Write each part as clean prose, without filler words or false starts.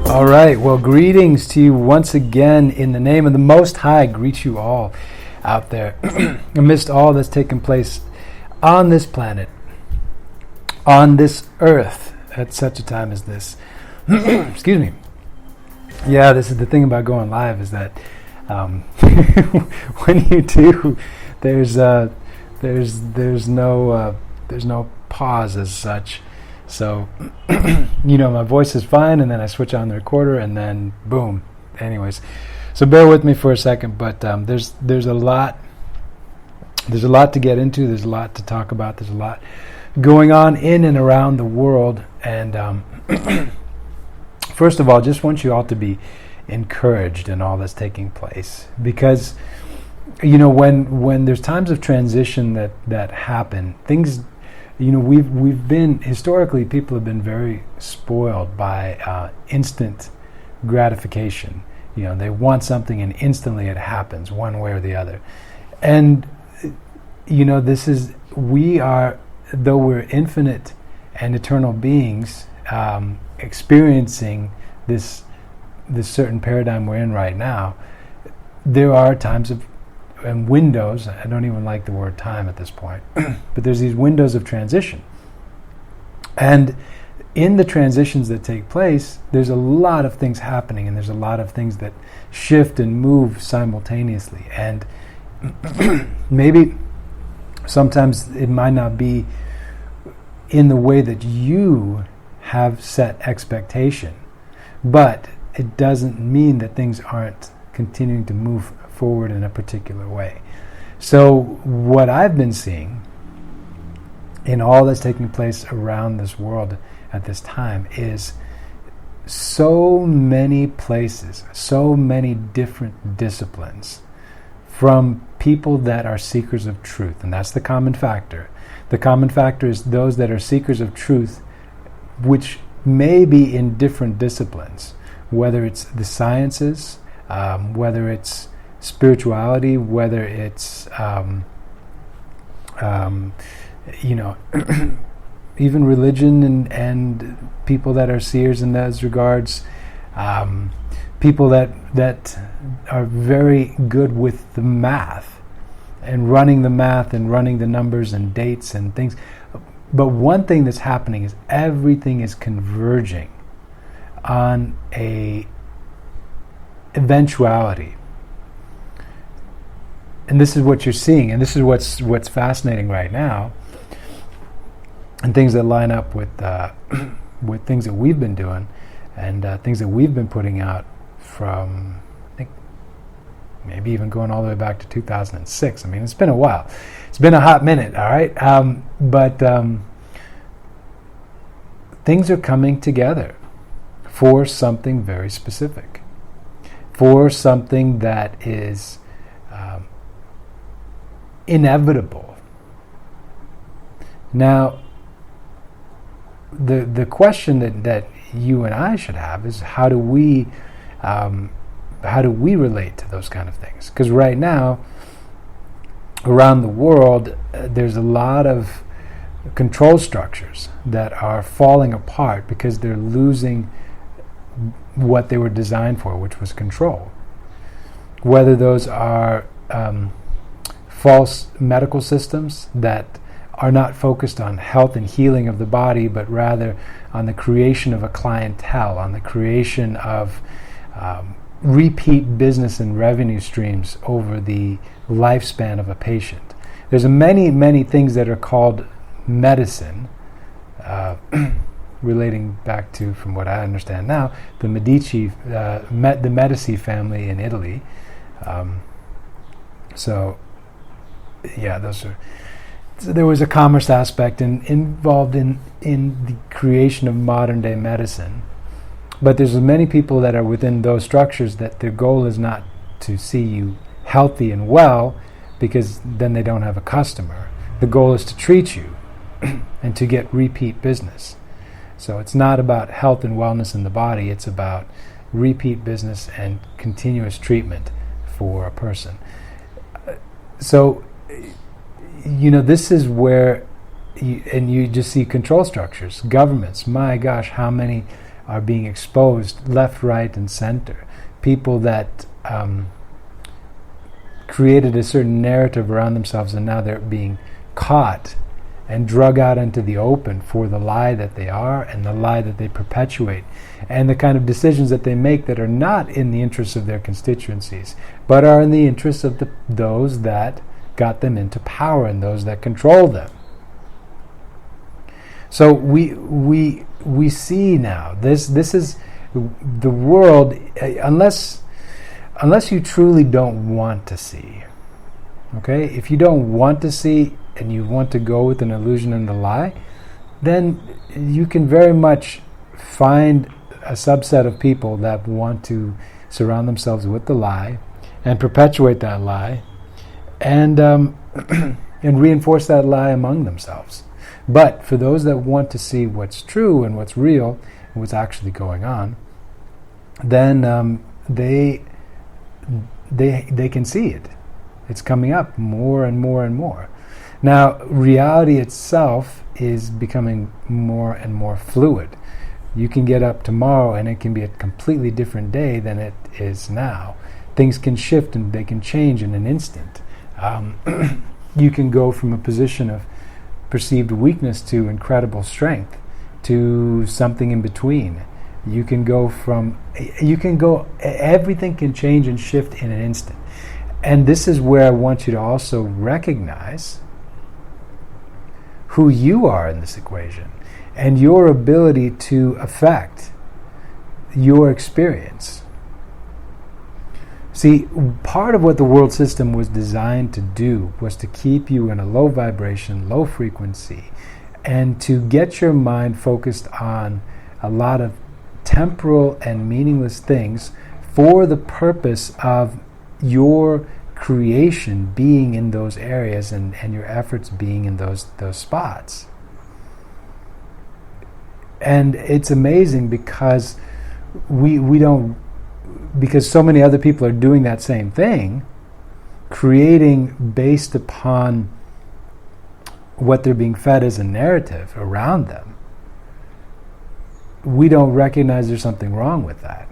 All right, well, greetings to you once again in the name of the Most High. I greet you all out there amidst all that's taking place on this planet, on this earth at such a time as this. Excuse me. Yeah, this is the thing about going live is that when you do, there's no pause as such. So, my voice is fine, and then I switch on the recorder, and then boom. Anyways, so bear with me for a second, but there's a lot to get into. There's a lot to talk about. There's a lot going on in and around the world, and first of all, just want you all to be encouraged in all that's taking place, because when there's times of transition that happen, things. We've been, historically, people have been very spoiled by instant gratification. They want something and instantly it happens one way or the other. And, we are, though we're infinite and eternal beings, experiencing this certain paradigm we're in right now, there are times of and windows. I don't even like the word time at this point, but there's these windows of transition. And in the transitions that take place, there's a lot of things happening, and there's a lot of things that shift and move simultaneously. And maybe sometimes it might not be in the way that you have set expectation, but it doesn't mean that things aren't continuing to move forward in a particular way. So what I've been seeing in all that's taking place around this world at this time is so many places, so many different disciplines, from people that are seekers of truth, and that's the common factor. The common factor is those that are seekers of truth, which may be in different disciplines, whether it's the sciences, whether it's spirituality, whether it's even religion and people that are seers in those regards, people that are very good with the math and running the math and running the numbers and dates and things. But one thing that's happening is everything is converging on a eventuality. And this is what you're seeing, and this is what's fascinating right now, and things that line up with with things that we've been doing, and things that we've been putting out from, I think, maybe even going all the way back to 2006. I mean, it's been a while. It's been a hot minute, all right? But things are coming together for something very specific, for something that is inevitable. Now, the question that you and I should have is how do we relate to those kind of things? Because right now, around the world, there's a lot of control structures that are falling apart because they're losing what they were designed for, which was control. Whether those are false medical systems that are not focused on health and healing of the body, but rather on the creation of a clientele, on the creation of repeat business and revenue streams over the lifespan of a patient. There's many things that are called medicine, relating back to, from what I understand now, the Medici, the Medici family in Italy. So there was a commerce aspect involved in the creation of modern day medicine. But there's many people that are within those structures that their goal is not to see you healthy and well, because then they don't have a customer. The goal is to treat you and to get repeat business. So it's not about health and wellness in the body, it's about repeat business and continuous treatment for a person. So, this is where, you just see control structures, governments. My gosh, how many are being exposed left, right, and center. People that created a certain narrative around themselves, and now they're being caught and drug out into the open for the lie that they are and the lie that they perpetuate, and the kind of decisions that they make that are not in the interests of their constituencies, but are in the interests of those that got them into power and those that control them. So we see now this is the world, unless you truly don't want to see. Okay, if you don't want to see and you want to go with an illusion and a lie, then you can very much find a subset of people that want to surround themselves with the lie and perpetuate that lie and and reinforce that lie among themselves. But for those that want to see what's true and what's real and what's actually going on, then they can see it. It's coming up more and more and more. Now, reality itself is becoming more and more fluid. You can get up tomorrow and it can be a completely different day than it is now. Things can shift and they can change in an instant. You can go from a position of perceived weakness to incredible strength, to something in between. Everything can change and shift in an instant. And this is where I want you to also recognize who you are in this equation and your ability to affect your experience. See, part of what the world system was designed to do was to keep you in a low vibration, low frequency, and to get your mind focused on a lot of temporal and meaningless things for the purpose of your creation being in those areas and your efforts being in those spots. And it's amazing because because so many other people are doing that same thing, creating based upon what they're being fed as a narrative around them. We don't recognize there's something wrong with that.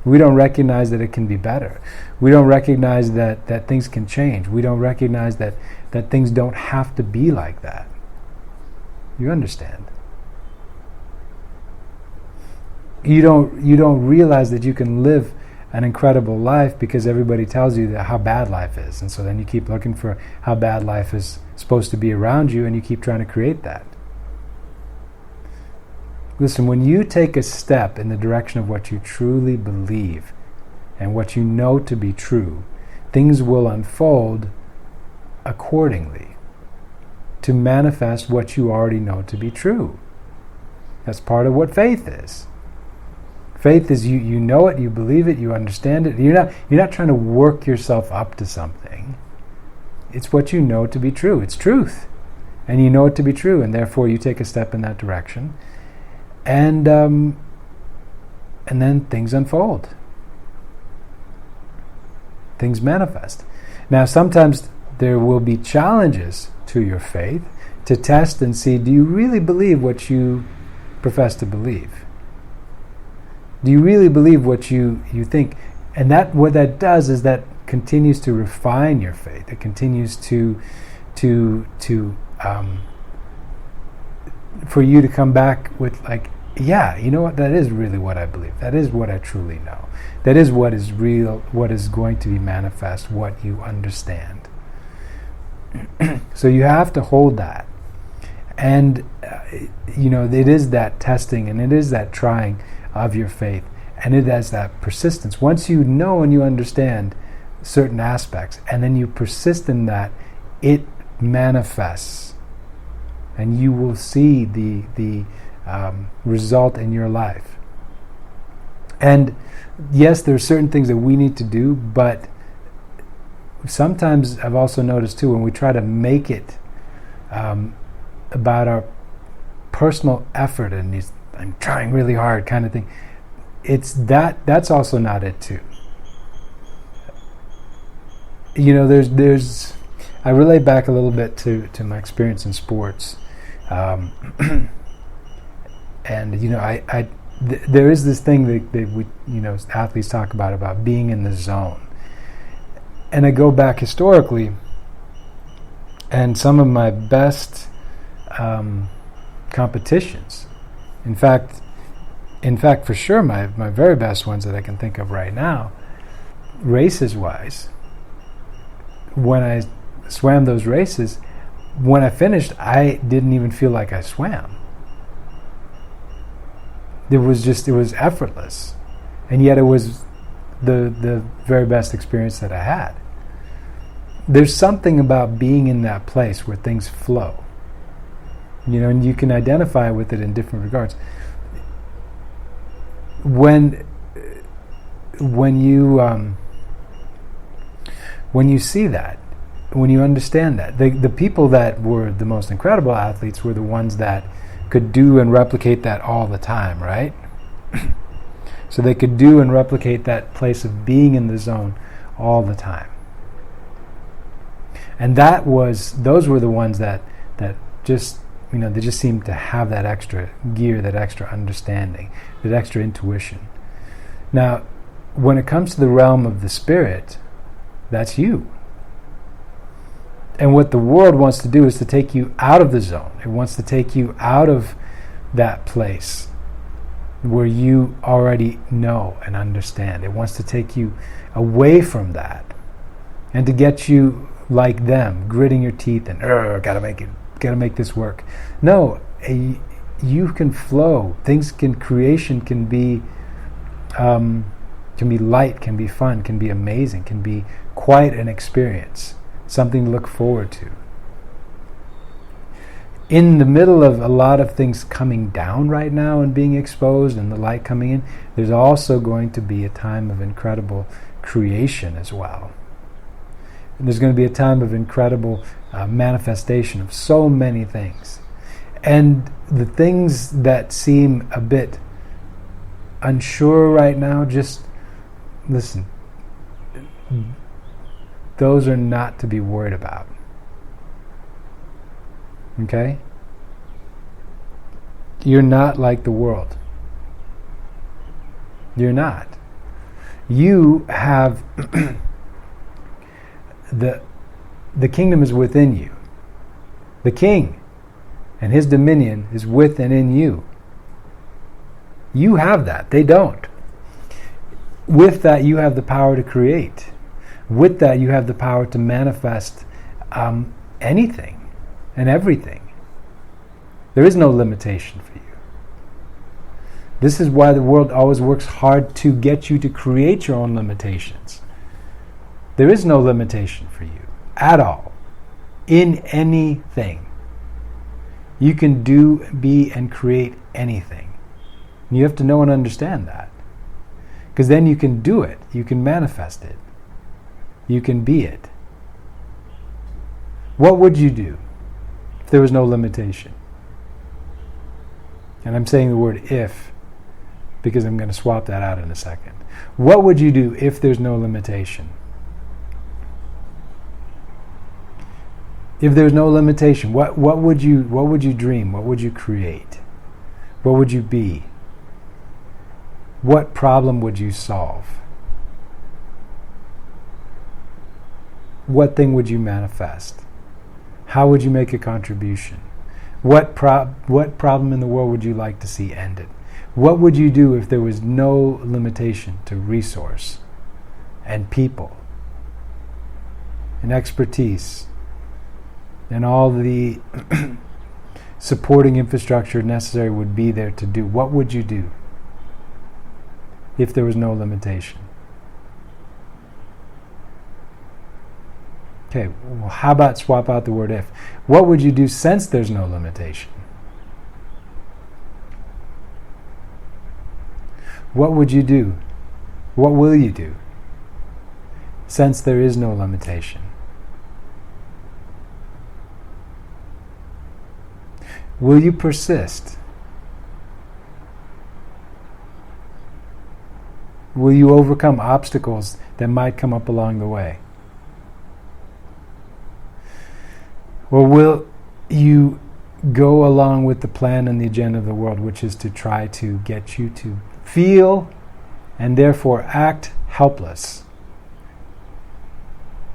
We don't recognize that it can be better. We don't recognize that things can change. We don't recognize that things don't have to be like that. You understand? You don't realize that you can live an incredible life because everybody tells you how bad life is. And so then you keep looking for how bad life is supposed to be around you and you keep trying to create that. Listen, when you take a step in the direction of what you truly believe and what you know to be true, things will unfold accordingly to manifest what you already know to be true. That's part of what faith is. Faith is you know it, you believe it, you understand it. You're not trying to work yourself up to something. It's what you know to be true. It's truth. And you know it to be true, and therefore you take a step in that direction. And then things unfold. Things manifest. Now, sometimes there will be challenges to your faith to test and see, do you really believe what you profess to believe? Do you really believe what you think? And what that does is that continues to refine your faith. It continues to for you to come back with like, yeah, you know what, that is really what I believe. That is what I truly know. That is what is real, what is going to be manifest, what you understand. So you have to hold that. And, it is that testing and it is that trying of your faith. And it has that persistence. Once you know and you understand certain aspects, and then you persist in that, it manifests. And you will see the result in your life. And yes, there are certain things that we need to do, but sometimes I've also noticed too, when we try to make it about our personal effort and I'm trying really hard kind of thing, that's also not it too. There's I relate back a little bit to my experience in sports. And there is this thing that we, athletes talk about being in the zone. And I go back historically, and some of my best competitions, in fact, for sure, my very best ones that I can think of right now, races-wise, when I swam those races, when I finished, I didn't even feel like I swam. It was effortless. And yet it was the very best experience that I had. There's something about being in that place where things flow. And you can identify with it in different regards. When you see that, when you understand that, the people that were the most incredible athletes were the ones that could do and replicate that all the time, right? So they could do and replicate that place of being in the zone all the time. And those were the ones that just, they just seemed to have that extra gear, that extra understanding, that extra intuition. Now, when it comes to the realm of the spirit, that's you. And what the world wants to do is to take you out of the zone. It wants to take you out of that place where you already know and understand. It wants to take you away from that and to get you like them, gritting your teeth and gotta make this work. No, you can flow. Creation can be light, can be fun, can be amazing, can be quite an experience. Something to look forward to. In the middle of a lot of things coming down right now and being exposed and the light coming in, there's also going to be a time of incredible creation as well. And there's going to be a time of incredible manifestation of so many things. And the things that seem a bit unsure right now, just listen. Those are not to be worried about. Okay? You're not like the world. You're not. You have the kingdom is within you. The king and his dominion is with and in you. You have that. They don't. With that, you have the power to create. With that, you have the power to manifest anything and everything. There is no limitation for you. This is why the world always works hard to get you to create your own limitations. There is no limitation for you at all in anything. You can do, be, and create anything. And you have to know and understand that. Because then you can do it. You can manifest it. You can be it. What would you do if there was no limitation? And I'm saying the word if because I'm going to swap that out in a second. What would you do if there's no limitation? If there's no limitation, what would you dream? What would you create? What would you be? What problem would you solve? What thing would you manifest? How would you make a contribution? What problem in the world would you like to see ended? What would you do if there was no limitation to resource and people and expertise and all the supporting infrastructure necessary would be there to do? What would you do if there was no limitation? Okay, well, how about swap out the word if? What would you do since there's no limitation? What would you do? What will you do since there is no limitation? Will you persist? Will you overcome obstacles that might come up along the way? Or will you go along with the plan and the agenda of the world, which is to try to get you to feel and therefore act helpless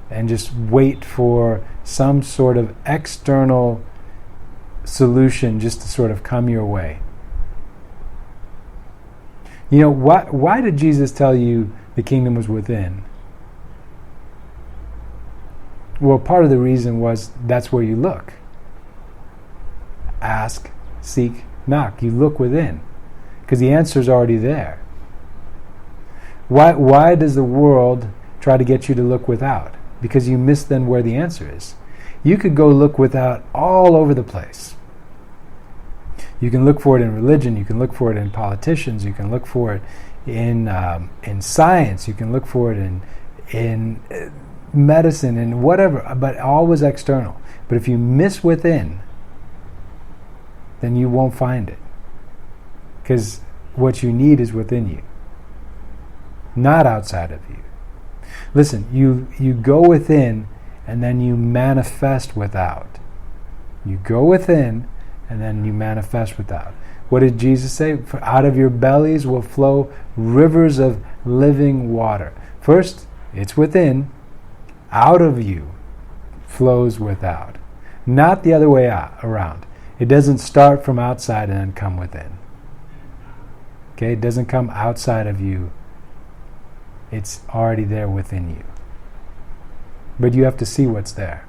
and just wait for some sort of external solution just to sort of come your way. You know, why did Jesus tell you the kingdom was within? Well, part of the reason was that's where you look. Ask, seek, knock. You look within because the answer is already there. Why does the world try to get you to look without? Because you miss then where the answer is. You could go look without all over the place. You can look for it in religion. You can look for it in politicians. You can look for it in science. You can look for it in medicine and whatever, but always external. But if you miss within, then you won't find it. Because what you need is within you, not outside of you. Listen, you go within and then you manifest without. You go within and then you manifest without. What did Jesus say? For out of your bellies will flow rivers of living water. First, it's within. Out of you flows without. Not the other way around. It doesn't start from outside and then come within. Okay? It doesn't come outside of you. It's already there within you. But you have to see what's there.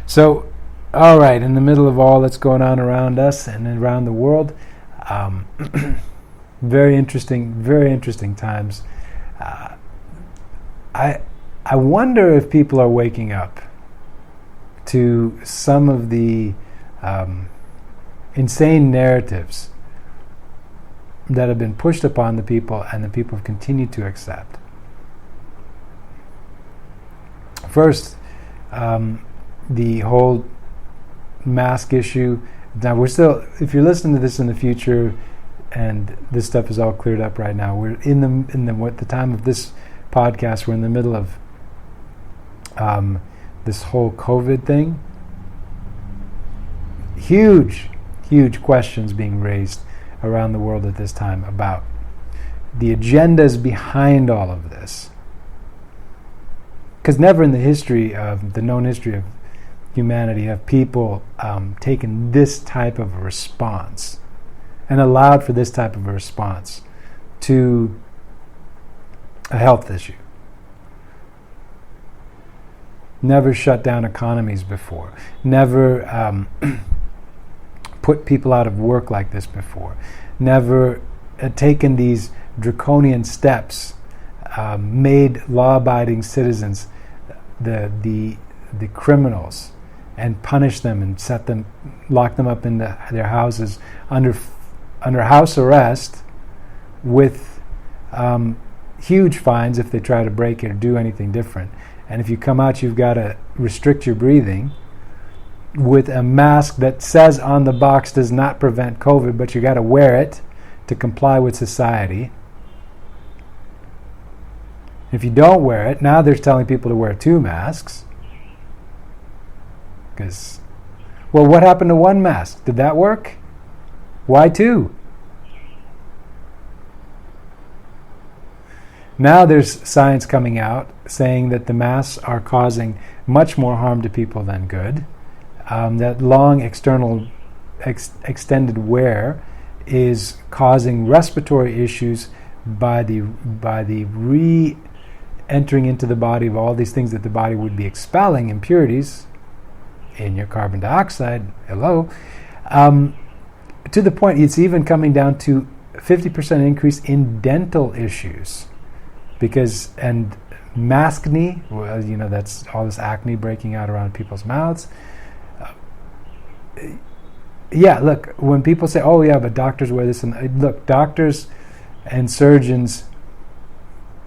So, all right, in the middle of all that's going on around us and around the world, very interesting times. I wonder if people are waking up to some of the insane narratives that have been pushed upon the people and the people have continued to accept. First, the whole mask issue. Now we're still, if you're listening to this in the future and this stuff is all cleared up right now, we're in the time of this podcast, we're in the middle of this whole COVID thing. Huge questions being raised around the world at this time about the agendas behind all of this. Because never in the known history of humanity have people taken this type of a response and allowed for this type of a response to a health issue. Never shut down economies before. Never put people out of work like this before. Never taken these draconian steps, made law-abiding citizens the criminals and punish them and lock them up in their houses under house arrest with huge fines if they try to break it or do anything different. And if you come out, you've got to restrict your breathing with a mask that says on the box does not prevent COVID, but you got to wear it to comply with society. If you don't wear it, now they're telling people to wear 2 masks. Because, well, what happened to 1 mask? Did that work? Why 2? Now there's science coming out saying that the masks are causing much more harm to people than good. That long extended wear is causing respiratory issues by the re-entering into the body of all these things that the body would be expelling, impurities in your carbon dioxide, to the point it's even coming down to 50% increase in dental issues. And maskne, well, that's all this acne breaking out around people's mouths. Yeah, look, when people say, oh yeah, but doctors wear this, and look, doctors and surgeons,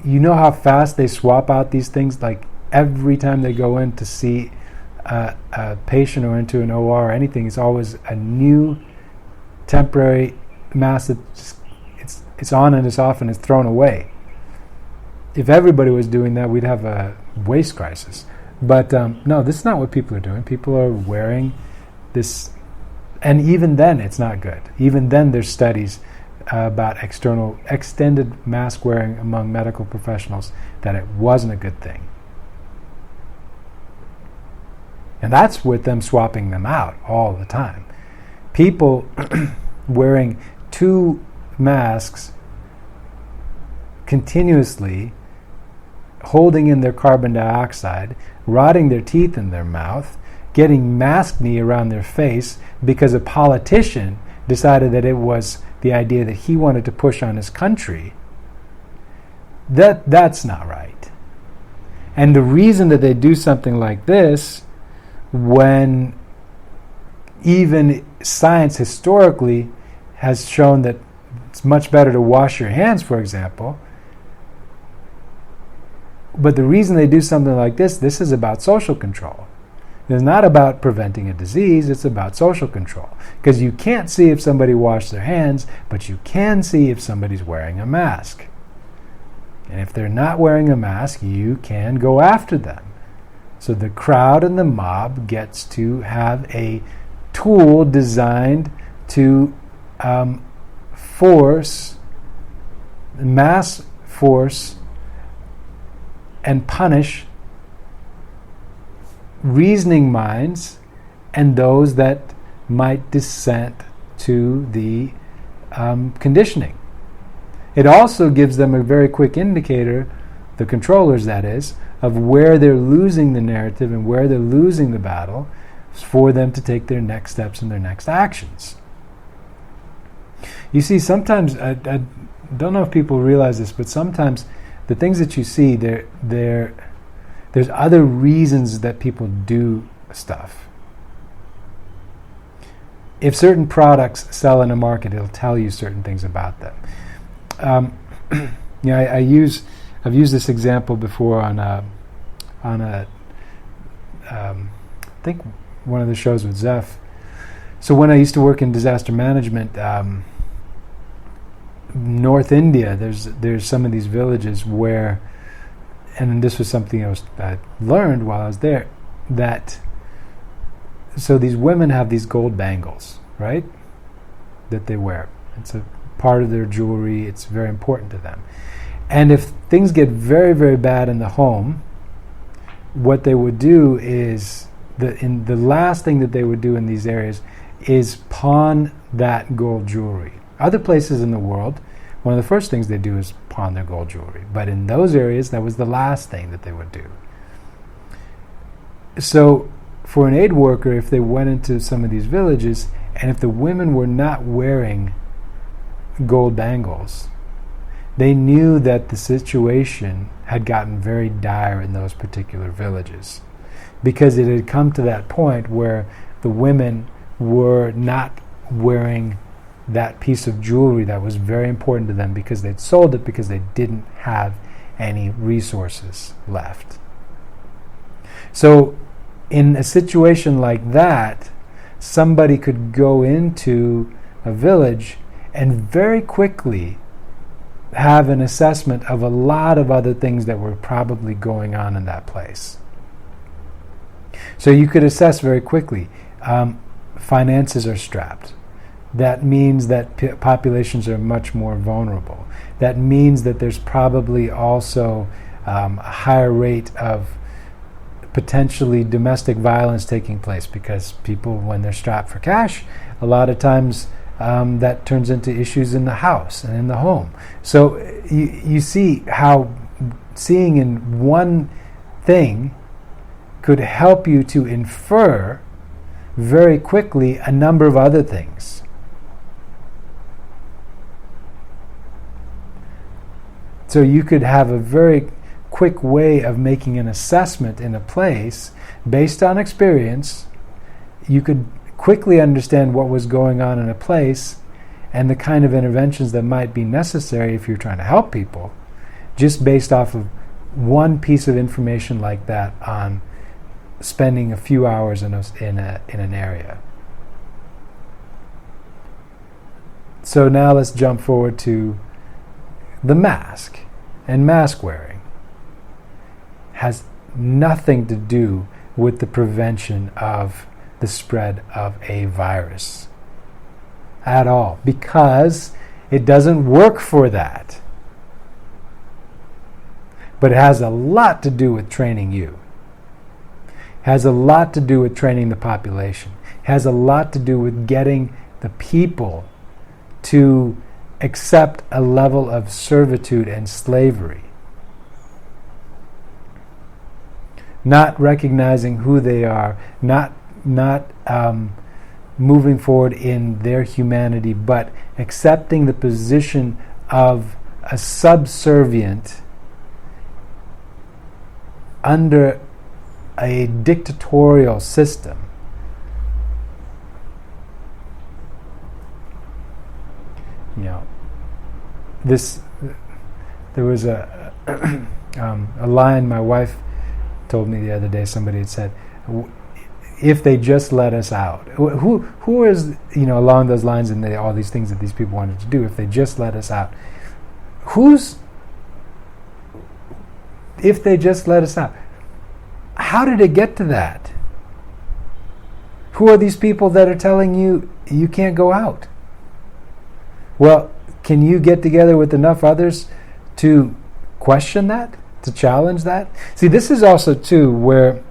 you know how fast they swap out these things? Like every time they go in to see a patient or into an OR or anything, it's always a new temporary mask that it's on and it's off and it's thrown away. If everybody was doing that, we'd have a waste crisis. But no, this is not what people are doing. People are wearing this, and even then it's not good. Even then there's studies about extended mask wearing among medical professionals that it wasn't a good thing. And that's with them swapping them out all the time. People wearing 2 masks continuously, holding in their carbon dioxide, rotting their teeth in their mouth, getting maskne around their face because a politician decided that it was the idea that he wanted to push on his country. That's not right. And the reason that they do something like this, when even science historically has shown that it's much better to wash your hands, for example, but the reason they do something like this is about social control. It's not about preventing a disease, it's about social control. Because you can't see if somebody washed their hands, but you can see if somebody's wearing a mask. And if they're not wearing a mask, you can go after them. So the crowd and the mob gets to have a tool designed to mass force, and punish reasoning minds and those that might dissent to the conditioning. It also gives them a very quick indicator, the controllers that is, of where they're losing the narrative and where they're losing the battle for them to take their next steps and their next actions. You see, sometimes, I don't know if people realize this, but sometimes the things that you see, there's other reasons that people do stuff. If certain products sell in a market, it'll tell you certain things about them. I've used this example before on a I think one of the shows with Zeph. So when I used to work in disaster management, North India, there's some of these villages where, and this was something I learned while I was there, that so these women have these gold bangles, right, that they wear. It's a part of their jewelry. It's very important to them. And if things get very, very bad in the home, what they would do is, the last thing that they would do in these areas is pawn that gold jewelry. Other places in the world, one of the first things they do is pawn their gold jewelry. But in those areas, that was the last thing that they would do. So for an aid worker, if they went into some of these villages, and if the women were not wearing gold bangles, they knew that the situation had gotten very dire in those particular villages, because it had come to that point where the women were not wearing that piece of jewelry that was very important to them because they'd sold it because they didn't have any resources left. So in a situation like that, somebody could go into a village and very quickly have an assessment of a lot of other things that were probably going on in that place. So you could assess very quickly, finances are strapped. That means that populations are much more vulnerable. That means that there's probably also a higher rate of potentially domestic violence taking place, because people, when they're strapped for cash, a lot of times that turns into issues in the house and in the home. So you see how seeing in one thing could help you to infer very quickly a number of other things. So you could have a very quick way of making an assessment in a place based on experience. You could quickly understand what was going on in a place and the kind of interventions that might be necessary if you're trying to help people, just based off of one piece of information like that on spending a few hours in an area. So now let's jump forward to the mask and mask wearing. Has nothing to do with the prevention of the spread of a virus at all, because it doesn't work for that. But it has a lot to do with training you. It has a lot to do with training the population. It has a lot to do with getting the people to accept a level of servitude and slavery. Not recognizing who they are, not moving forward in their humanity, but accepting the position of a subservient under a dictatorial system. There was a line my wife told me the other day. Somebody had said, if they just let us out. Who is, along those lines, and all these things that these people wanted to do, if they just let us out. If they just let us out. How did it get to that? Who are these people that are telling you you can't go out? Well, can you get together with enough others to question that, to challenge that? See, this is also, too, where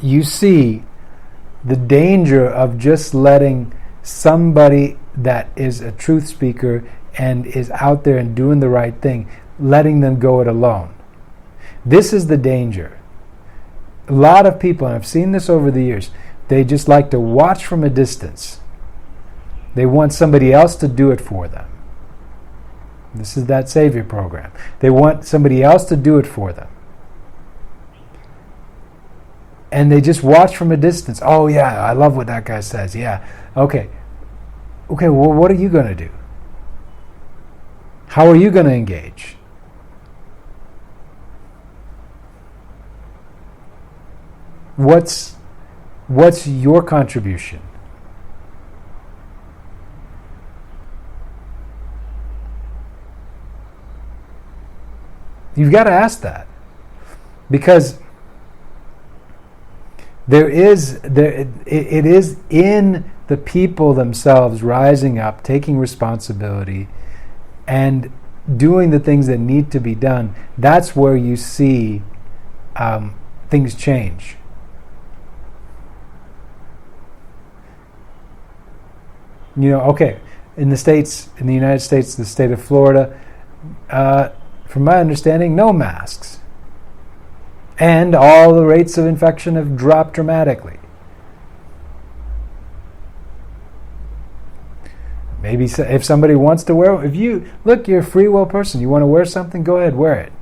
you see the danger of just letting somebody that is a truth speaker and is out there and doing the right thing, letting them go it alone. This is the danger. A lot of people, and I've seen this over the years, they just like to watch from a distance. They want somebody else to do it for them. This is that Savior program. They want somebody else to do it for them. And they just watch from a distance. Oh yeah, I love what that guy says. Yeah. Okay, well, what are you going to do? How are you going to engage? What's your contribution? You've got to ask that, because it is in the people themselves rising up, taking responsibility, and doing the things that need to be done. That's where you see things change. Okay, in the United States, the state of Florida, from my understanding, no masks. And all the rates of infection have dropped dramatically. Maybe if somebody wants to wear, you're a free will person, you want to wear something, go ahead, wear it.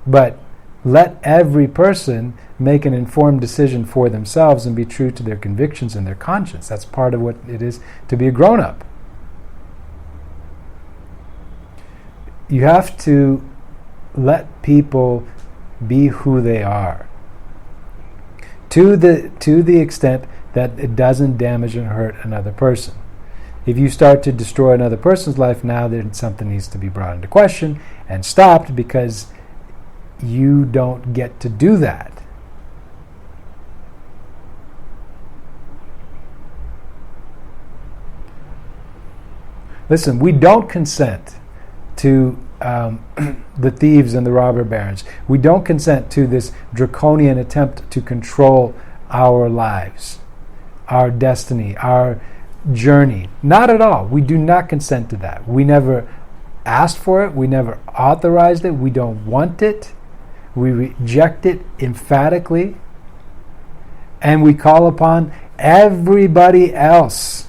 But let every person make an informed decision for themselves and be true to their convictions and their conscience. That's part of what it is to be a grown-up. You have to let people be who they are, to the extent that it doesn't damage and hurt another person. If you start to destroy another person's life, now then something needs to be brought into question and stopped, because you don't get to do that. Listen, we don't consent to the thieves and the robber barons. We don't consent to this draconian attempt to control our lives, our destiny, our journey. Not at all. We do not consent to that. We never asked for it. We never authorized it. We don't want it. We reject it emphatically. And we call upon everybody else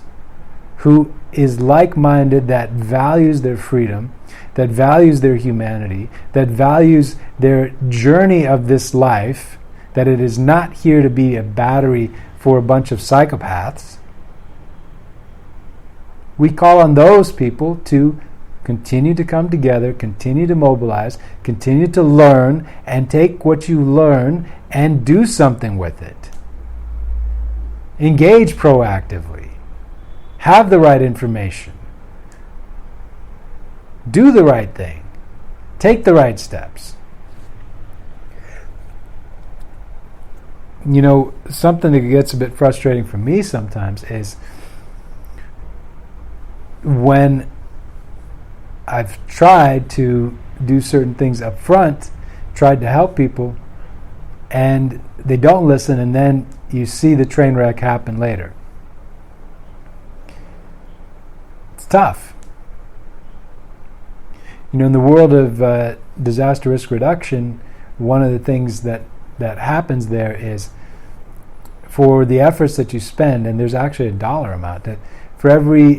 who is like-minded, that values their freedom, that values their humanity, that values their journey of this life, that it is not here to be a battery for a bunch of psychopaths. We call on those people to continue to come together, continue to mobilize, continue to learn, and take what you learn and do something with it. Engage proactively. Have the right information. Do the right thing. Take the right steps. You know, something that gets a bit frustrating for me sometimes is when I've tried to do certain things up front, tried to help people, and they don't listen, and then you see the train wreck happen later. It's tough. You know, in the world of disaster risk reduction, one of the things that happens there is, for the efforts that you spend, and there's actually a dollar amount, that for every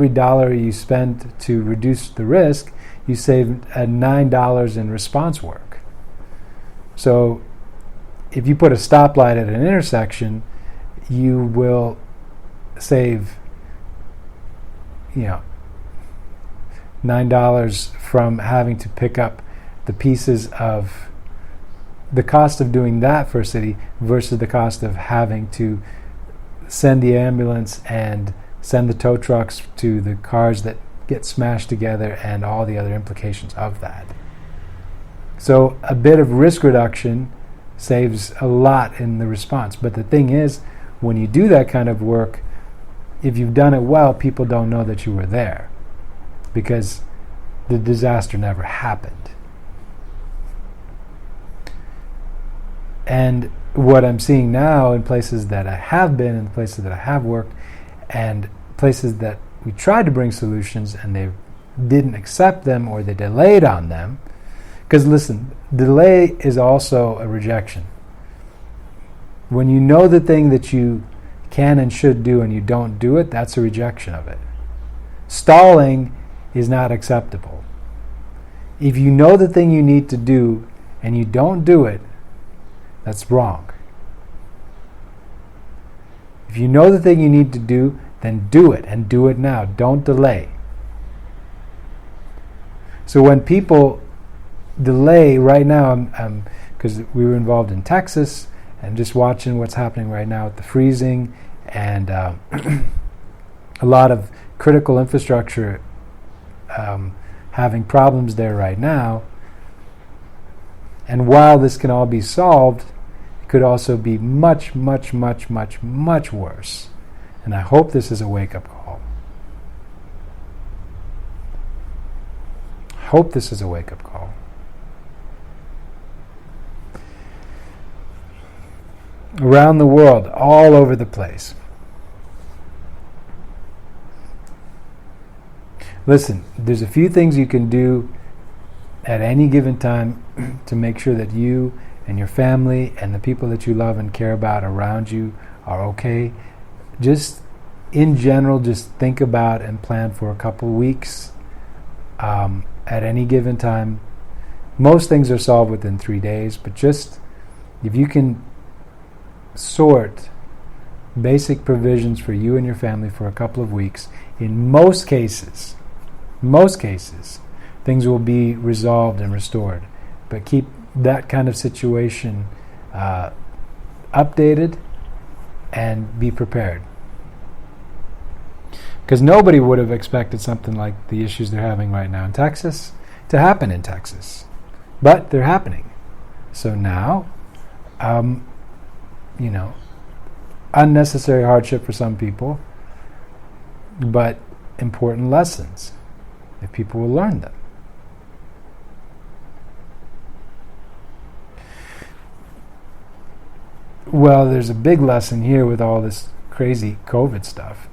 dollar you spend to reduce the risk, you save $9 in response work. So if you put a stoplight at an intersection, you will save, $9 from having to pick up the pieces of the cost of doing that for a city versus the cost of having to send the ambulance and send the tow trucks to the cars that get smashed together and all the other implications of that. So a bit of risk reduction saves a lot in the response. But the thing is, when you do that kind of work, if you've done it well, people don't know that you were there because the disaster never happened. And what I'm seeing now in places that I have been, in places that I have worked, and places that we tried to bring solutions and they didn't accept them or they delayed on them, because listen, delay is also a rejection. When you know the thing that you can and should do and you don't do it, that's a rejection of it. Stalling is not acceptable. If you know the thing you need to do and you don't do it, that's wrong. If you know the thing you need to do, then do it, and do it now. Don't delay. So when people delay right now, because we were involved in Texas, and just watching what's happening right now with the freezing and a lot of critical infrastructure having problems there right now. And while this can all be solved, it could also be much, much, much, much, much worse. And I hope this is a wake-up call. Hope this is a wake-up call. Around the world, all over the place. Listen, there's a few things you can do at any given time to make sure that you and your family and the people that you love and care about around you are okay. Just in general, just think about and plan for a couple weeks at any given time. Most things are solved within 3 days, but just if you can sort basic provisions for you and your family for a couple of weeks, in most cases, things will be resolved and restored. But keep that kind of situation updated and be prepared. Because nobody would have expected something like the issues they're having right now in Texas to happen in Texas. But they're happening. So now, unnecessary hardship for some people, but important lessons if people will learn them. Well, there's a big lesson here with all this crazy COVID stuff.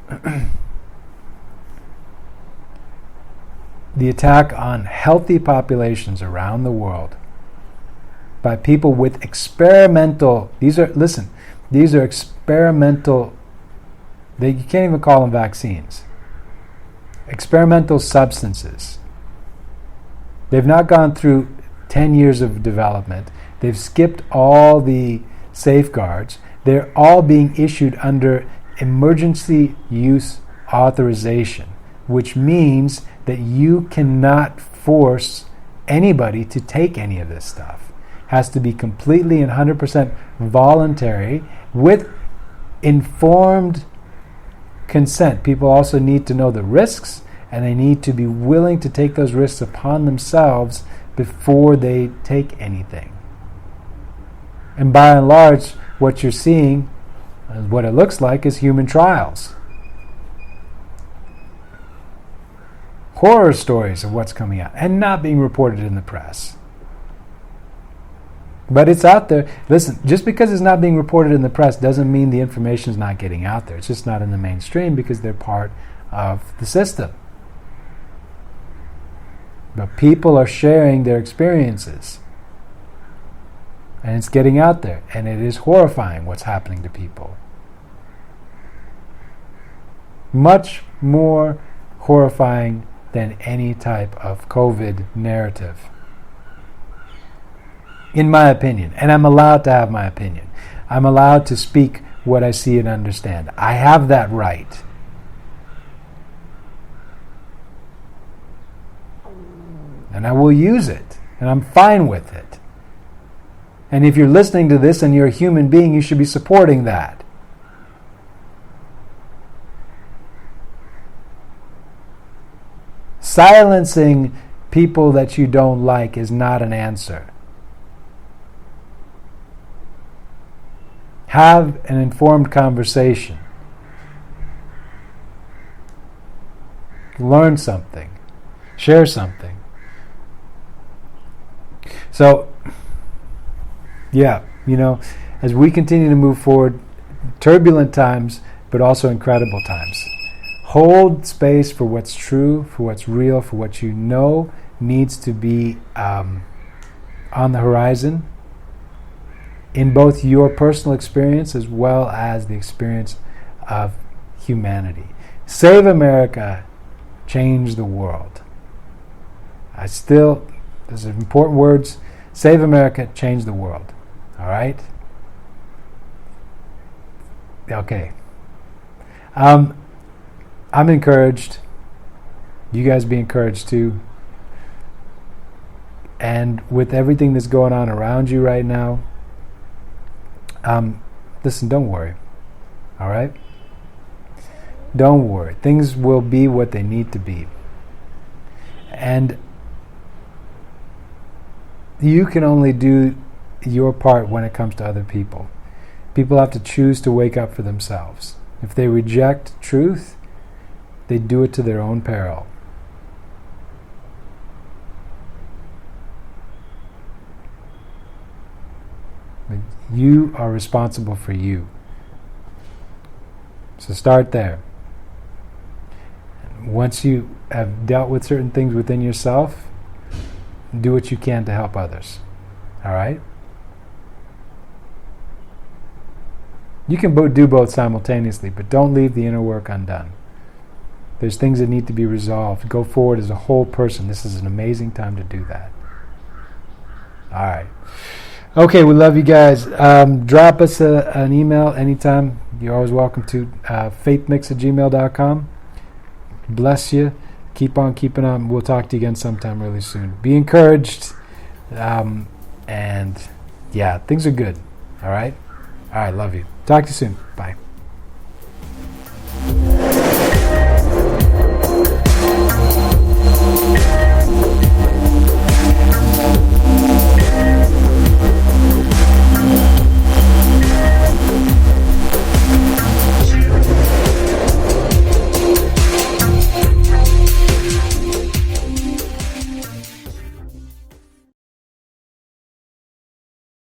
The attack on healthy populations around the world by people with experimental, these are experimental, you can't even call them vaccines. Experimental substances. They've not gone through 10 years of development. They've skipped all the safeguards. They're all being issued under emergency use authorization, which means that you cannot force anybody to take any of this stuff. It has to be completely and 100% voluntary with informed consent. People also need to know the risks And they need to be willing to take those risks upon themselves before they take anything. And by and large, what you're seeing, what it looks like, is human trials. Horror stories of what's coming out and not being reported in the press. But it's out there. Listen, just because it's not being reported in the press doesn't mean the information is not getting out there. It's just not in the mainstream because they're part of the system. But people are sharing their experiences. And it's getting out there. And it is horrifying what's happening to people. Much more horrifying than any type of COVID narrative. In my opinion. And I'm allowed to have my opinion. I'm allowed to speak what I see and understand. I have that right. And I will use it. And I'm fine with it. And if you're listening to this and you're a human being, you should be supporting that. Silencing people that you don't like is not an answer. Have an informed conversation. Learn something. Share something. So, yeah, as we continue to move forward, turbulent times, but also incredible times. Hold space for what's true, for what's real, for what you know needs to be on the horizon in both your personal experience as well as the experience of humanity. Save America, change the world. Those are important words. Save America, change the world. All right? Okay. I'm encouraged. You guys be encouraged too. And with everything that's going on around you right now, listen, don't worry. All right? Don't worry. Things will be what they need to be. And you can only do your part when it comes to other people. People have to choose to wake up for themselves. If they reject truth, they do it to their own peril. But you are responsible for you. So start there. Once you have dealt with certain things within yourself, do what you can to help others. All right? You can do both simultaneously, but don't leave the inner work undone. There's things that need to be resolved. Go forward as a whole person. This is an amazing time to do that. All right. Okay, we love you guys. Drop us an email anytime. You're always welcome to faithmix@gmail.com. Bless you. Keep on keeping on. We'll talk to you again sometime really soon. Be encouraged. And yeah, things are good. All right? All right, love you. Talk to you soon.